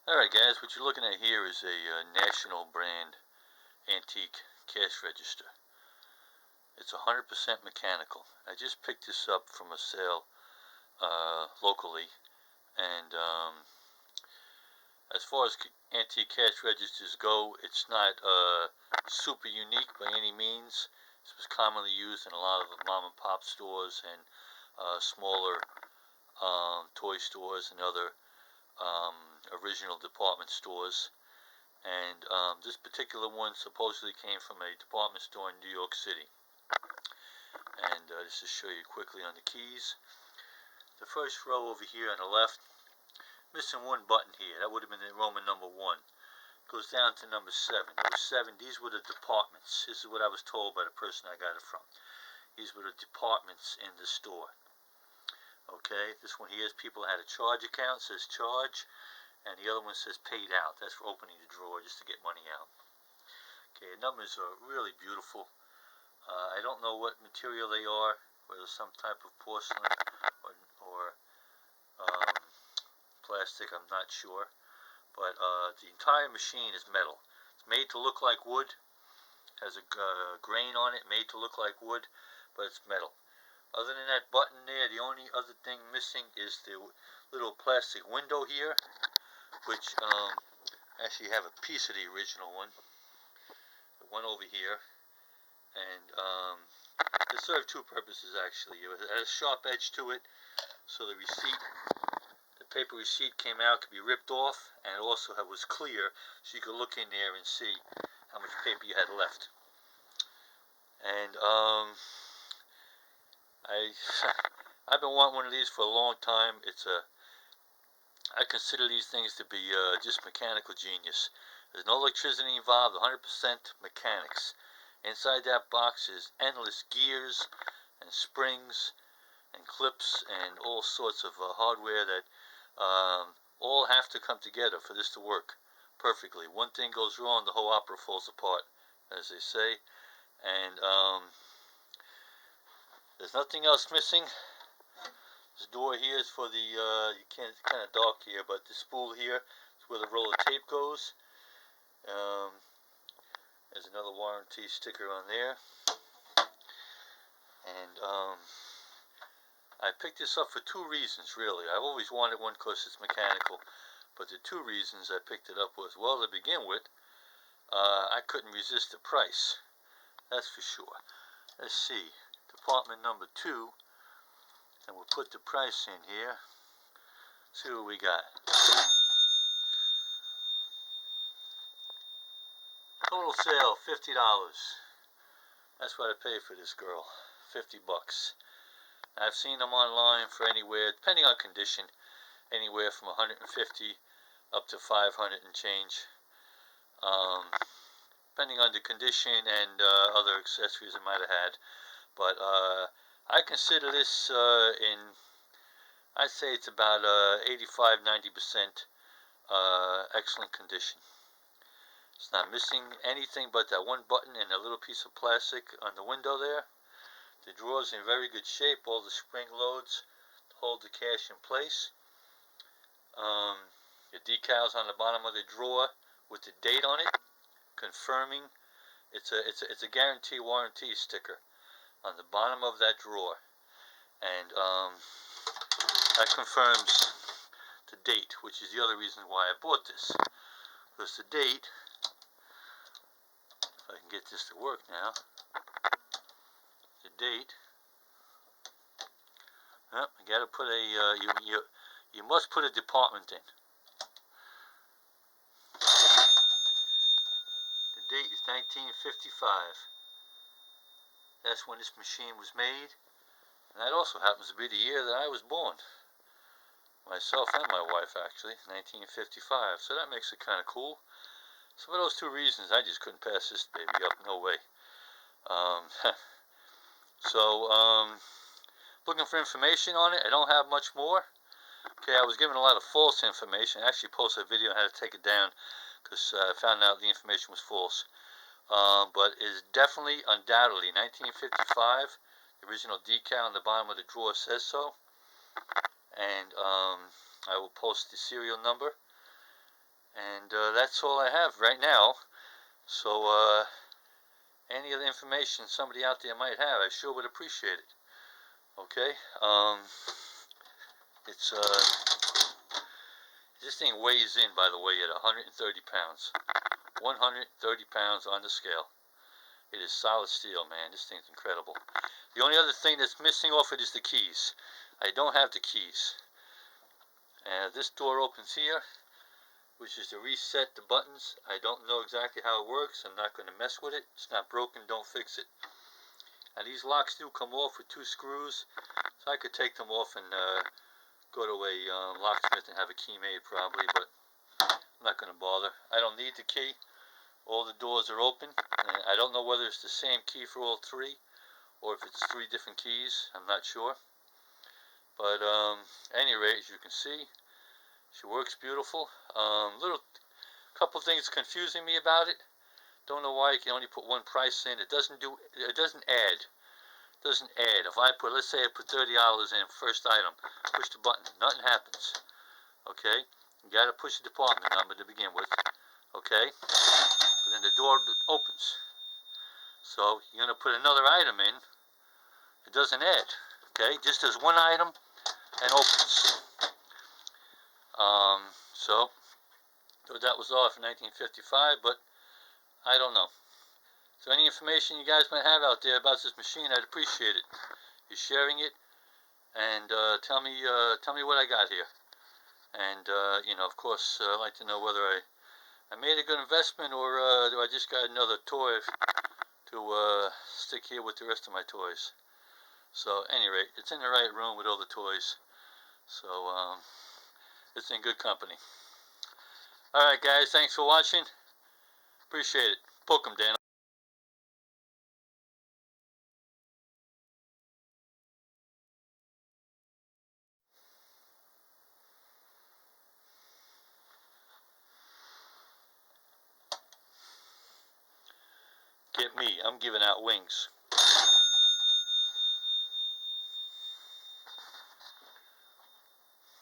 Alright guys, what you're looking at here is a national brand antique cash register. It's 100% mechanical. I just picked this up from a sale locally, and as far as antique cash registers go, it's not super unique by any means. This was commonly used in a lot of the mom and pop stores and smaller toy stores and other original department stores. And this particular one supposedly came from a department store in New York City. And just to show you quickly on the keys, the first row over here on the left, missing one button here. That would have been the Roman number 1. Goes down to number 7. Number 7, these were the departments. This is what I was told by the person I got it from. These were the departments in the store. Okay, this one here is people had a charge account, says charge, and the other one says paid out. That's for opening the drawer just to get money out. Okay, the numbers are really beautiful. I don't know what material they are, whether some type of porcelain or plastic, I'm not sure. But the entire machine is metal. It's made to look like wood, has a grain on it, made to look like wood, but it's metal. Other than that button there, the only other thing missing is the little plastic window here, which actually have a piece of the original one. The one over here. And it served two purposes actually. It had a sharp edge to it, so the paper receipt came out, could be ripped off, and it also was clear, so you could look in there and see how much paper you had left. And I've been wanting one of these for a long time. I consider these things to be just mechanical genius. There's no electricity involved, 100% mechanics. Inside that box is endless gears and springs and clips and all sorts of hardware that all have to come together for this to work perfectly. One thing goes wrong, the whole opera falls apart, as they say. And there's nothing else missing. This door here is for the, it's kind of dark here, but the spool here is where the roll of tape goes. There's another warranty sticker on there. And I picked this up for two reasons, really. I've always wanted one because it's mechanical. But the two reasons I picked it up was, well, to begin with, I couldn't resist the price. That's for sure. Let's see. Department number 2. And we'll put the price in here. See what we got. Total sale, $50. That's what I paid for this girl. $50. I've seen them online for anywhere, depending on condition, anywhere from $150 up to $500 and change. Depending on the condition and other accessories I might have had. But I consider this I'd say it's about 85-90% excellent condition. It's not missing anything but that one button and a little piece of plastic on the window there. The drawer's in very good shape, all the spring loads to hold the cash in place. The decals on the bottom of the drawer with the date on it, confirming it's a guarantee warranty sticker on the bottom of that drawer. And that confirms the date, which is the other reason why I bought this. Because the date, if I can get this to work now, the date, I gotta put a, you must put a department in. The date is 1955. That's when this machine was made. And that also happens to be the year that I was born. Myself and my wife, actually, 1955. So that makes it kind of cool. So for those two reasons, I just couldn't pass this baby up. No way. Looking for information on it. I don't have much more. Okay, I was given a lot of false information. I actually posted a video on how to take it down because I found out the information was false. But it is definitely, undoubtedly, 1955. The original decal on the bottom of the drawer says so. And I will post the serial number. And that's all I have right now. So any of the information somebody out there might have, I sure would appreciate it. Okay, it's this thing weighs in, by the way, at 130 pounds. 130 pounds on the scale. It is solid steel, man. This thing's incredible. The only other thing that's missing off it is the keys. I don't have the keys. And this door opens here, which is to reset the buttons. I don't know exactly how it works. I'm not going to mess with it. It's not broken. Don't fix it. And these locks do come off with 2 screws, so I could take them off and go to a locksmith and have a key made probably, but I'm not going to bother. I don't need the key. All the doors are open. And I don't know whether it's the same key for all 3 or if it's 3 different keys. I'm not sure. But at any rate, as you can see, she works beautiful. Little couple things confusing me about it. Don't know why you can only put 1 price in. It doesn't add. If I put, let's say I put $30 in, first item, push the button, nothing happens. Okay? You gotta push the department number to begin with. Okay? But then the door opens. So you're gonna put another item in, it doesn't add. Okay? Just as 1 item and opens. So that was off in 1955, but I don't know. So any information you guys might have out there about this machine, I'd appreciate it. You're sharing it, and tell me what I got here. And you know, of course, I'd like to know whether I made a good investment, or do I just got another toy to stick here with the rest of my toys. So at any rate, it's in the right room with all the toys. So it's in good company. Alright guys, thanks for watching. Appreciate it. Poke 'em, Dan. Get me, I'm giving out wings.